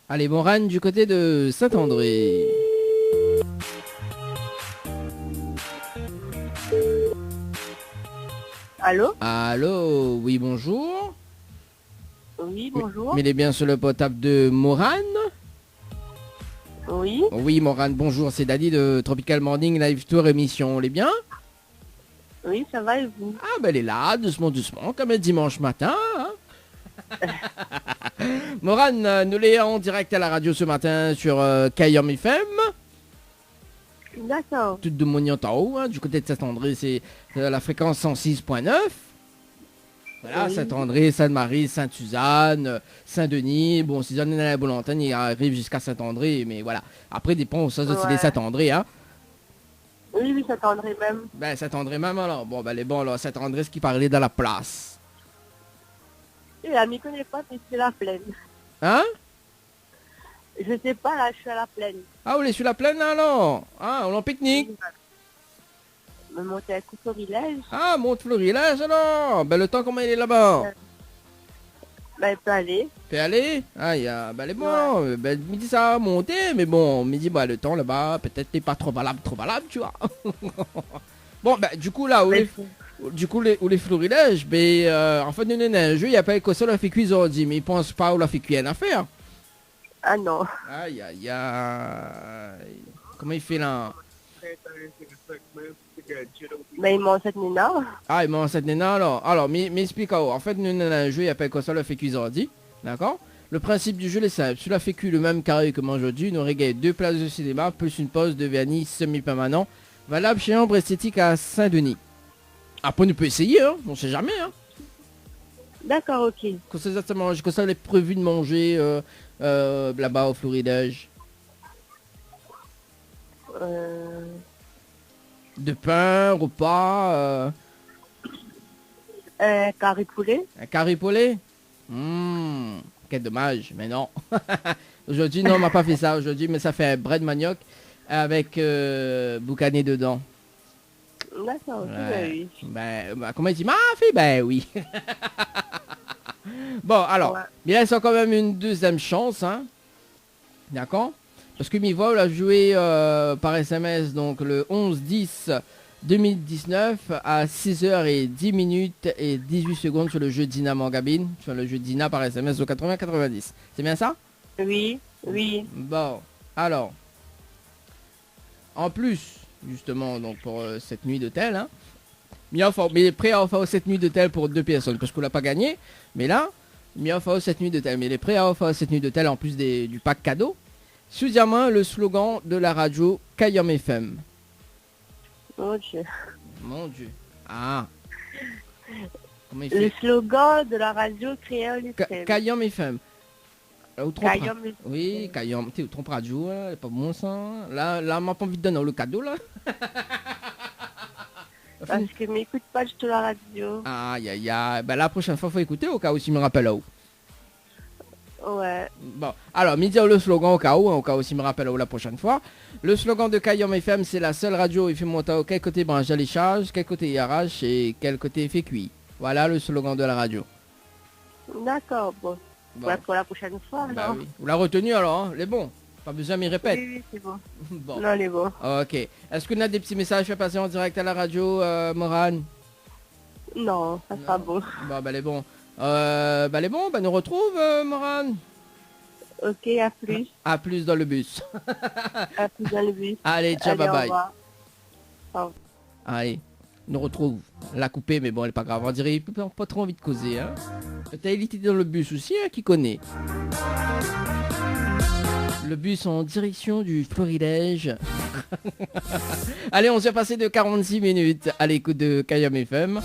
Allez, Morane du côté de Saint-André. Allô? Allô, oui, bonjour. Oui, bonjour. Mais il est bien sur le portable de Morane? Oui. Oui, Morane, bonjour, c'est Dadi de Tropical Morning Live Tour émission, on est bien? Oui, ça va et vous? Ah, ben elle est là, doucement, doucement, comme un dimanche matin. Hein. Morane, nous l'est en direct à la radio ce matin sur Kayom FM. D'accord. Tout de Mognantao, hein, du côté de Saint-André, c'est la fréquence 106.9. Voilà, oui. Saint-André, Sainte-Marie, Sainte-Suzanne, Saint-Denis. Bon, si on est dans la Bolantane, il arrive jusqu'à Saint-André, mais voilà. Après, dépend, ça, c'est les Saint-André, hein. Oui, oui, Saint-André même. Ben, Saint-André même, alors. Bon, ben, les bons, alors, Saint-André, ce qui parlait dans la place. Et elle m'y connaît pas, c'est la plaine. Hein? Je sais pas, là, je suis à la plaine. Ah, vous êtes sur la plaine, alors? Ah, on est en pique-nique. Me monter à Florilège. Ah, monte Florilège, alors? Ben, le temps, comment il est là-bas? Ben, il peut aller. Peut aller? Ah, ben, les bon. Ouais. Ben, me dit ça va monter, mais bon, me dit, ben, le temps là-bas, peut-être n'est pas trop valable, tu vois. Bon, ben, du coup, là, où les Florilèges, ben, en fait, nous, un jeu, il n'y a pas que ça, la fait cuisine, mais ils pensent pas où la fait cuire à faire. Ah non. Aïe, aïe, aïe. Comment il fait là? Mais il mange cette nina. Ah, il mange cette nina alors. Alors, m'explique. En fait, nous, dans un jeu, il appelle quoi ça, le fait cuisardi. D'accord? Le principe du jeu est simple. Sur la fécu, le même carré que aujourd'hui, nous régalons 2 places de cinéma, plus une pause de vernis semi-permanent, valable chez Ambre Esthétique à Saint-Denis. Après, on peut essayer, hein. On sait jamais, hein. D'accord, ok. Quand ça, elle est prévu de manger là-bas au Florilège. De pain, repas. Carré poulet. Un carré poulet. Quel dommage, mais non. Aujourd'hui, non, on m'a pas fait ça aujourd'hui, mais ça fait un bread manioc avec boucané dedans. D'accord, ok, ouais. Oui. Ben, comment il dit? Ma fille, ben oui. Bon, alors, mais là, c'est quand même une deuxième chance, hein. D'accord? Parce que Mivol a joué par SMS, donc le 11-10-2019 à 6h10 et 18 secondes sur le jeu Dina Mangabine, sur le jeu Dina par SMS au 80-90. C'est bien ça? Oui, oui. Bon, alors, en plus, justement, donc pour cette nuit d'hôtel, hein, Mais prêt à offrir 7 nuits d'hôtel pour 2 personnes, parce qu'on l'a pas gagné. Mais là, il a offert 7 nuits d'hôtel. Mais il est prêt à offrir 7 nuits d'hôtel en plus du pack cadeau. Sous-diamant, le slogan de la radio Kayam FM. Mon Dieu. Mon Dieu. Ah. Comment il Le fait slogan de la radio créole FM. Kayam FM. Kayam FM. Oui, Kayam. Tu trompes radio, là. C'est pas bon ça. Là, m'a pas envie de donner le cadeau, là. Parce que je m'écoute pas du tout la radio. Aïe, aïe, aïe. Ben, la prochaine fois, faut écouter au cas où, si me rappelle où. Ouais. Bon, alors, me dire le slogan au cas où, si me rappelle où la prochaine fois. Le slogan de Kayam FM, c'est la seule radio où il fait monter quel côté branche les charges, quel côté il arrache et quel côté il fait cuit. Voilà le slogan de la radio. D'accord, bon. Ouais, pour la prochaine fois, bah alors. Oui. Vous l'avez retenu alors, hein, les bons. Pas besoin de m'y répéter. Oui, c'est bon. Bon. Non, les bons. Ok. Est-ce qu'on a des petits messages à passer en direct à la radio, Morane? Non, ça sera bon. Bon, bah les bons. Nous retrouve, Morane. Ok, à plus. À plus dans le bus. À plus dans le bus. Allez, ciao, bye bye. Au revoir. Allez, nous retrouve. La coupée, mais bon, elle est pas grave. On dirait qu'il n'a pas trop envie de causer. Hein. Peut-être il était dans le bus aussi, hein, qui connaît. Le bus en direction du florilège. Allez, on s'est passé de 46 minutes à l'écoute de Kayam FM.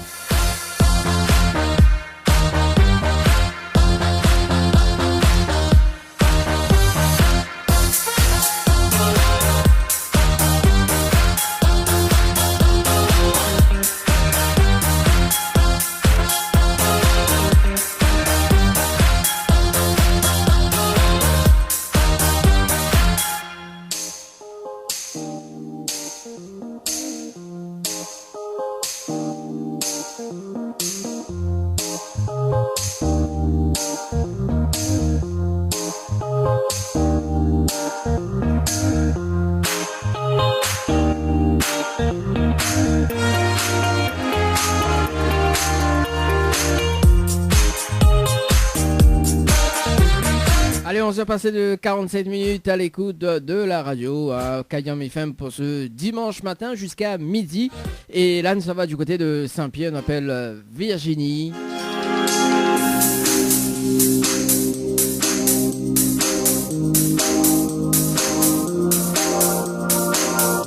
Allez, on s'est passé de 47 minutes à l'écoute de la radio à Kayam FM pour ce dimanche matin jusqu'à midi. Et là, ça va du côté de Saint-Pierre, on appelle Virginie.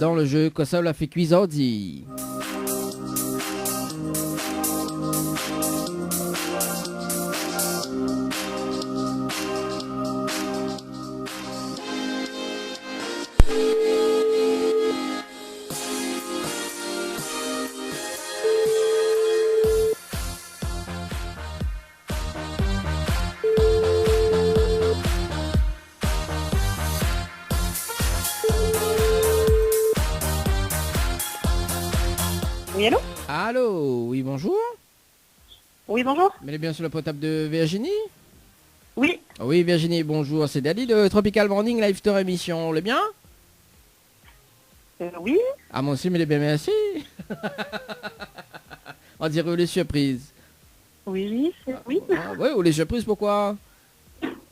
Dans le jeu, quoi ça l'a fait cuisardi. Oui, allô? Allô, oui, bonjour. Oui, bonjour. Mais bien sur le portable de Virginie? Oui. Oui, Virginie, bonjour. C'est Dali de Tropical Morning Live Tour émission. Le bien? Oui. Ah, moi aussi, mais les bien, merci. On dirait les surprises. Oui, oui. Ah, oui, ou les surprises, pourquoi?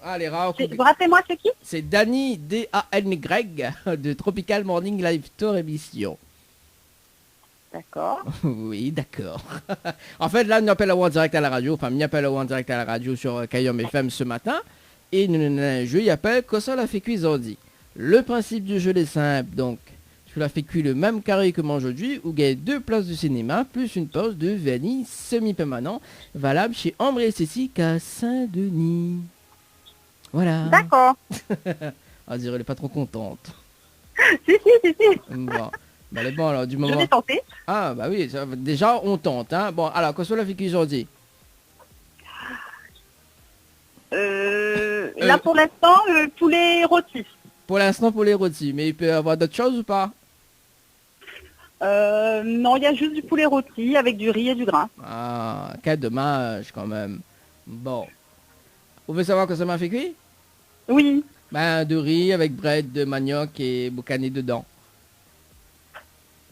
Ah, les rares. Vous rappelez-moi, c'est qui? C'est Dani, D-A-N-Y, de Tropical Morning Live Tour émission. D'accord. Oui, d'accord. En fait, là, nous appelle en direct à la radio. Enfin, nous appelle en direct à la radio sur Kayam FM ce matin. Et un jeu, il appelle Cosa la fait cuisardi. Le principe du jeu est simple. Donc, tu l'as fait cuire le même carré que moi aujourd'hui, où il y a 2 places de cinéma, plus une pause de vanille semi-permanent, valable chez Ambre Esthétique à Saint-Denis. Voilà. D'accord. On dirait elle est pas trop contente. si. Bon. Bah, elle est bon, alors, du moment... Je vais tenter. Ah, bah oui, ça, déjà, on tente, hein. Bon, alors, qu'est-ce que la fait qu'aujourd'hui? Là, pour l'instant, poulet rôti. Pour l'instant, poulet rôti. Mais il peut y avoir d'autres choses ou pas? Non, il y a juste du poulet rôti avec du riz et du grain. Ah, quel dommage, quand même. Bon. Vous voulez savoir que ça m'a fait cuire? Oui. Ben, de riz avec bread de manioc et boucané dedans.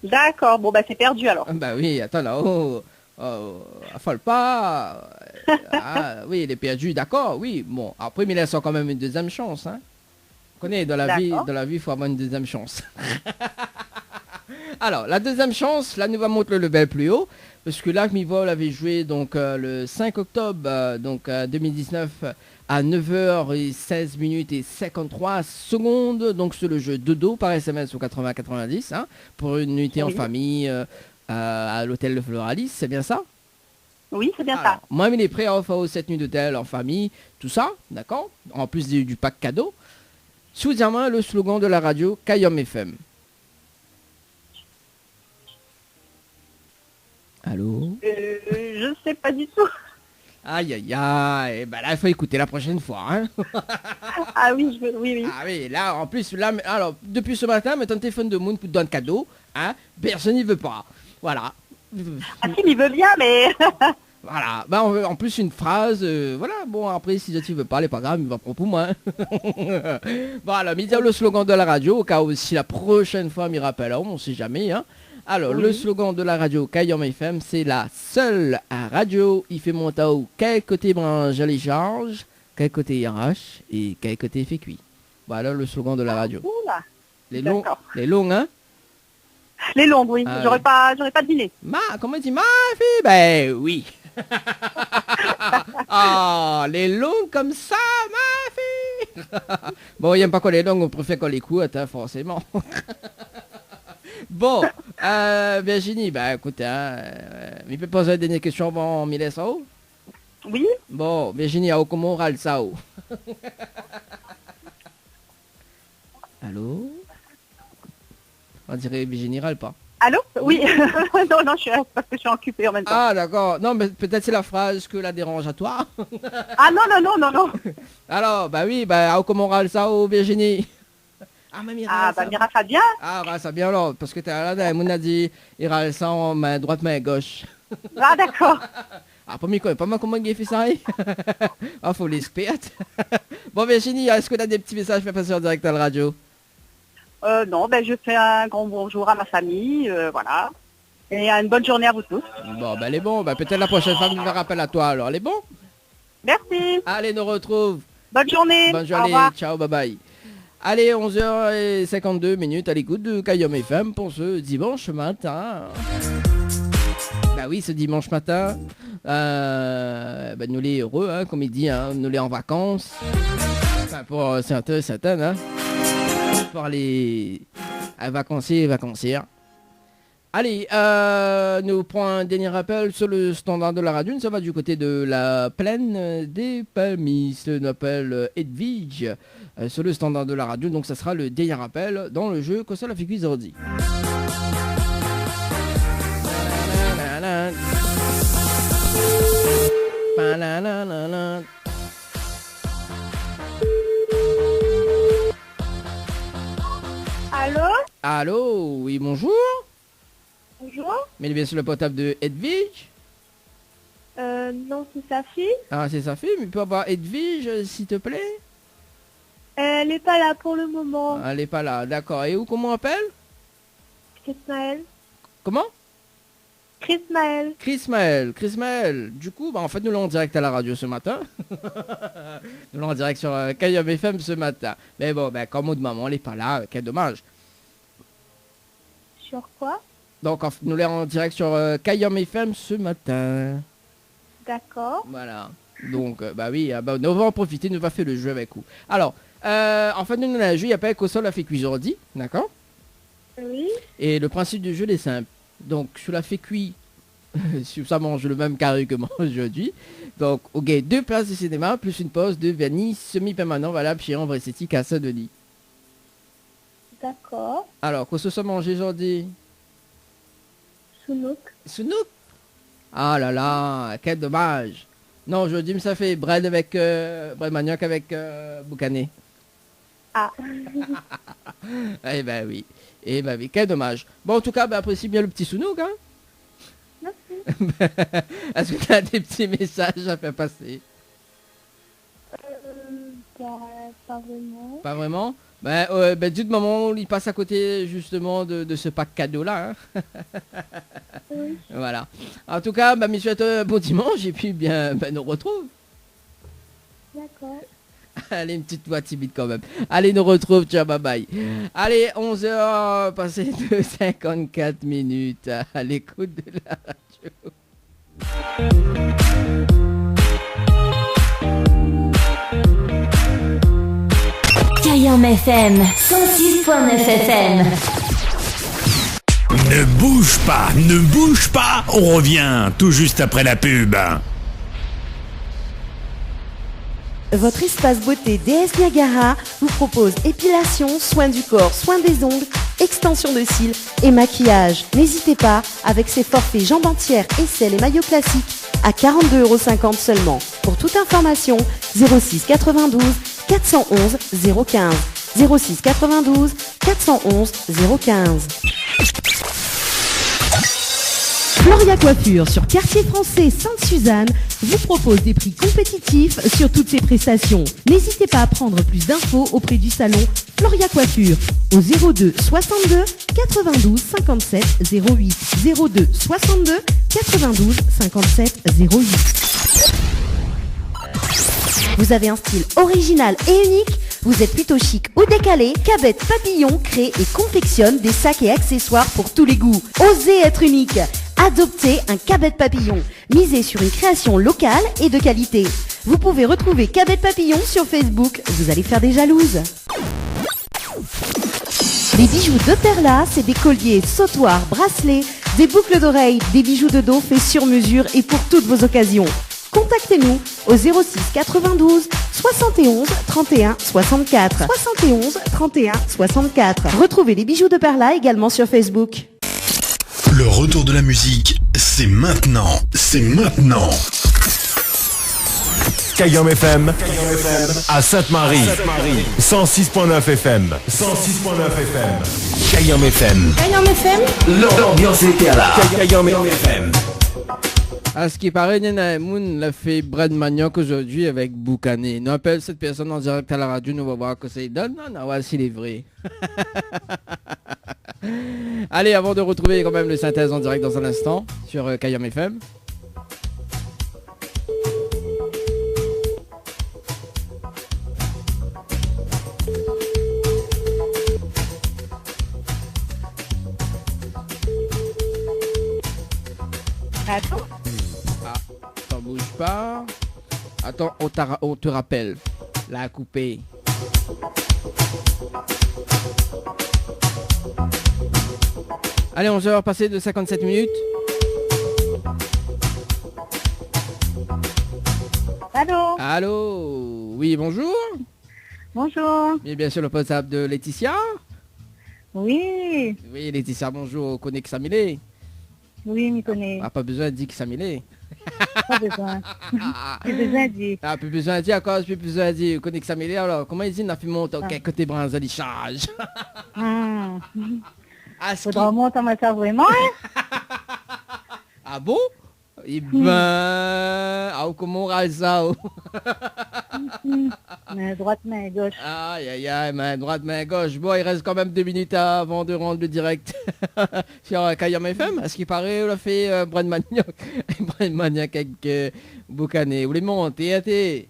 D'accord, bon bah c'est perdu alors. Bah oui, attends là, affole pas. Ah, oui, il est perdu, d'accord, oui. Bon, après, mais il laisse quand même une deuxième chance, hein. Vous connaissez, dans la vie, il faut avoir une deuxième chance. Alors, la deuxième chance, là, nous va monter le level plus haut. parce que Lac Mivol avait joué donc le 5 octobre 2019 à 9h16 minutes et 53 secondes. Donc sur le jeu Dodo par SMS au 80-90 pour une nuitée en famille à l'hôtel de Floralis, c'est bien ça? Oui, c'est bien ça. Moi, il est prêt à offrir cette nuit d'hôtel en famille, tout ça, d'accord? En plus du pack cadeau. Sous-diamant, le slogan de la radio Kayom FM. Allô? Je ne sais pas du tout. Aïe, aïe, aïe. Ben là, il faut écouter la prochaine fois. Hein. Ah oui, oui. Ah oui, là, en plus, là, alors, depuis ce matin, mais ton téléphone de Moon pour te donner un cadeau, hein, personne n'y veut pas. Voilà. Ah si, il veut bien, mais... Voilà, ben, en plus une phrase, voilà, bon après si tu veux pas, c'est pas grave, il va prendre pour moi. Voilà, mais dire le slogan de la radio, au cas où si la prochaine fois m'y rappelleront, on sait jamais. Hein. Alors, le slogan de la radio Kayom FM, c'est la seule radio, il fait monter au quel côté branche les charges, quel côté RH et quel côté fait cuit. Voilà le slogan de la radio. Oula. Les longs, hein? Les longues, oui. J'aurais pas deviné. Comment tu dis ma fille? Ben oui. Ah, les longues comme ça, ma fille. Bon, il n'aime pas qu'on les longues, on préfère qu'on les courte, hein, forcément. Bon, Virginie, bah écoute, il peut poser des dernières questions avant m'y laisser haut? Oui. Bon, Virginie, à comment on râle ça haut? Allô? On dirait Virginie râle pas. Allô? Oui. non, parce que je suis occupée en même temps. Ah d'accord, non mais peut-être c'est la phrase que la dérange à toi. Ah non. Alors, bah oui, bah comment on râle ça au Virginie? Ah, mais Mira ça bien. Ah, bah ça bien alors, parce que t'es là, on a dit, il râle ça en main droite, main gauche. Ah d'accord. Ah, pas mal comment il fait ça. Ah, faut l'espérer. Bon Virginie, est-ce que t'as des petits messages à passer en direct à la radio? Non, je fais un grand bonjour à ma famille, voilà. Et une bonne journée à vous tous. Bon, elle est bon. Peut-être la prochaine fois, je me rappelle à toi alors. Elle est bon? Merci. Allez, nous retrouve. Bonne journée. Bonne journée. Ciao, bye bye. Allez, 11h52 à l'écoute de Kayom FM pour ce dimanche matin. Bah oui, ce dimanche matin, nous les heureux, hein, comme il dit, hein, nous les en vacances. Enfin, pour certaines, hein. Pour les vacanciers et vacancières. Allez, nous prenons un dernier rappel sur le standard de la radio. Ça va du côté de la plaine des palmistes. On appelle Edwige sur le standard de la radio. Donc ça sera le dernier rappel dans le jeu Cosa la fait quiz ordi. Allô? Allô, oui, bonjour. Bonjour. Mais bien sur le portable de Edwige. Non, c'est sa fille. Ah, c'est sa fille, mais peut avoir Edwige, s'il te plaît? Elle n'est pas là pour le moment. Elle n'est pas là, d'accord. Et où, comment on appelle? Chris Maël. Comment? Chris Maël. Chris Maël. Du coup, en fait, nous l'avons en direct à la radio ce matin. Nous l'avons en direct sur Kayom FM ce matin. Mais bon, comme mot de maman, elle n'est pas là, quel dommage. Sur quoi? Donc, nous l'avons en direct sur Kayom FM ce matin. D'accord. Voilà. Donc, oui, nous va en profiter, nous va faire le jeu avec vous. Alors, en fait, nous avons un jeu, il appelle Cosa la fait cuire ordi, d'accord? Oui. Et le principe du jeu est simple. Donc, sur la fait cuit, si ça mange le même carré que moi aujourd'hui. Donc, ok, 2 places de cinéma, plus une pause de vernis semi-permanent valable chez Ambre Esthétique à Saint-Denis. D'accord. Alors, qu'est-ce que ça mange aujourd'hui? Sounouk? Ah là là, quel dommage. Non, aujourd'hui, ça fait bread avec bread manioc avec boucané. Ah. Eh ben oui, quel dommage. Bon, en tout cas, apprécie bien le petit Sounouk, hein. Merci. Est-ce que tu as des petits messages à faire passer? Pas vraiment. Pas vraiment? Du moment il passe à côté justement de ce pack cadeau là. Hein. Oui. Voilà. En tout cas, je souhaite un bon dimanche et puis nous retrouve. D'accord. Allez, une petite voix timide quand même. Allez, nous retrouve, ciao, bye bye. Allez, 11h passé de 54 minutes à l'écoute de la radio. Kayam FM 106.9 FM. Ne bouge pas, on revient tout juste après la pub. Votre espace beauté DS Niagara vous propose épilation, soins du corps, soins des ongles, extension de cils et maquillage. N'hésitez pas, avec ses forfaits jambes entières, aisselles et maillots classiques à 42,50 € seulement. Pour toute information, 06 92 411 015. 06 92 411 015. Floria Coiffure sur Quartier Français Sainte-Suzanne vous propose des prix compétitifs sur toutes ses prestations. N'hésitez pas à prendre plus d'infos auprès du salon Floria Coiffure au 02 62 92 57 08 02 62 92 57 08. Vous avez un style original et unique? Vous êtes plutôt chic ou décalé? Cabette Papillon crée et confectionne des sacs et accessoires pour tous les goûts. Osez être unique. Adoptez un Cabette Papillon. Misez sur une création locale et de qualité. Vous pouvez retrouver Cabette Papillon sur Facebook. Vous allez faire des jalouses. Les bijoux de Perla, c'est des colliers, sautoirs, bracelets, des boucles d'oreilles, des bijoux de dos faits sur mesure et pour toutes vos occasions. Contactez-nous au 06 92 71 31 64. 71 31 64. Retrouvez les bijoux de Perla également sur Facebook. Le retour de la musique, c'est maintenant. C'est maintenant. Kayam FM à Sainte-Marie. 106.9 FM. 106.9 FM. Kayam FM. Kayam FM. L'ambiance était là. Kayam FM. À ce qui paraît, Nina Moon l'a fait Brad Manioc aujourd'hui avec Boucané. Nous appelle cette personne en direct à la radio, nous va voir que ça donne. Non, voici les vrais. Allez, avant de retrouver quand même le synthèse en direct dans un instant sur Kayam FM. Attends. T'en bouge pas. Attends, on te rappelle. La coupée. Allez, 11h passé de 57 minutes. Allô. Allô. Oui, bonjour. Bonjour. Bien sûr, le WhatsApp de Laetitia. Oui. Oui, Laetitia, bonjour. Connais Xamilé. Oui, m'y connais. Ah, pas besoin de dire Xamilé. Pas besoin. Plus besoin de dire. Ah, plus besoin de dire à cause, plus besoin de dire. Connais Xamilé, alors, comment il dit, n'a fait monter, ok, côté branzal, il charge. Faudra remonter à ça vraiment, hein? Ah bon? Eh ben, comment on râle ça? Main droite, main gauche. Aïe, main droite, main gauche. Bon, il reste quand même 2 minutes avant de rendre le direct sur Kayam FM. À ce qui paraît, on a fait Brad Manioc. Brad Manioc avec Boucané. Vous les montez, c'est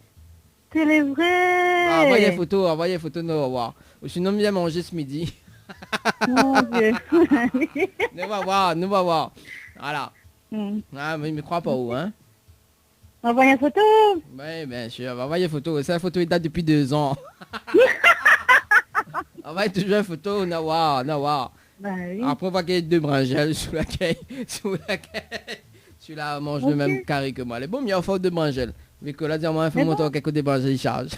les vrais. Envoyez photo, nous, on va voir. Sinon, bien manger ce midi. Mon Dieu. Nous va voir. Voilà. Ah, mais il me croit pas où, hein? Envoyez une photo. Oui, bien sûr, envoyez une photo. Cette photo, il date depuis 2 ans. Envoyez toujours une photo, Nawa. Ben oui. Après, on voit qu'il y a 2 brangelles sous laquelle celui-là mange le même carré que moi. Elle est bon, mais il y a une faute de brangelles. Mais que là, dis-moi, il faut monter quelques des brangelles, il charge.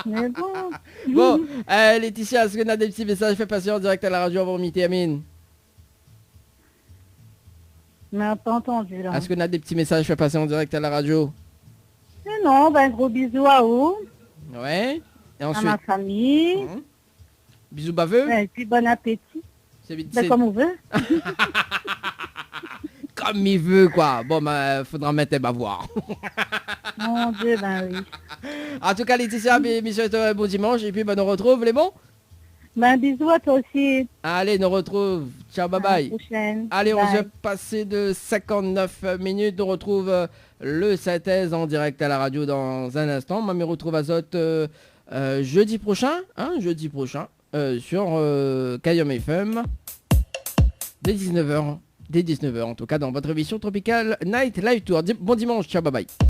Mais bon. Bon, Laetitia, est-ce qu'on a des petits messages fait passer en direct à la radio avant midi, Amine? Mais pas entendu là. Est-ce qu'on a des petits messages fait passer en direct à la radio? Non, ben gros bisous à vous. Ouais. Et ensuite, à ma famille. Bisous baveux. Et puis bon appétit. C'est comme on veut. Comme il veut, quoi. Bon, ben, faudra mettre les bavoirs. Mon Dieu, ben oui. En tout cas, Laetitia, mes souhaite un bon dimanche. Et puis, ben, nous retrouve, les bons? Ben, bisous à toi aussi. Allez, nous retrouve. Ciao, bye bye. À la prochaine. Allez, bye. on s'est passé de 59 minutes. On retrouve le synthèse en direct à la radio dans un instant. Moi, me retrouve à Zot jeudi prochain. Sur Kayam FM. Dès 19h. dès 19h en tout cas dans votre émission Tropical Night Live Tour. Bon dimanche, ciao, bye bye.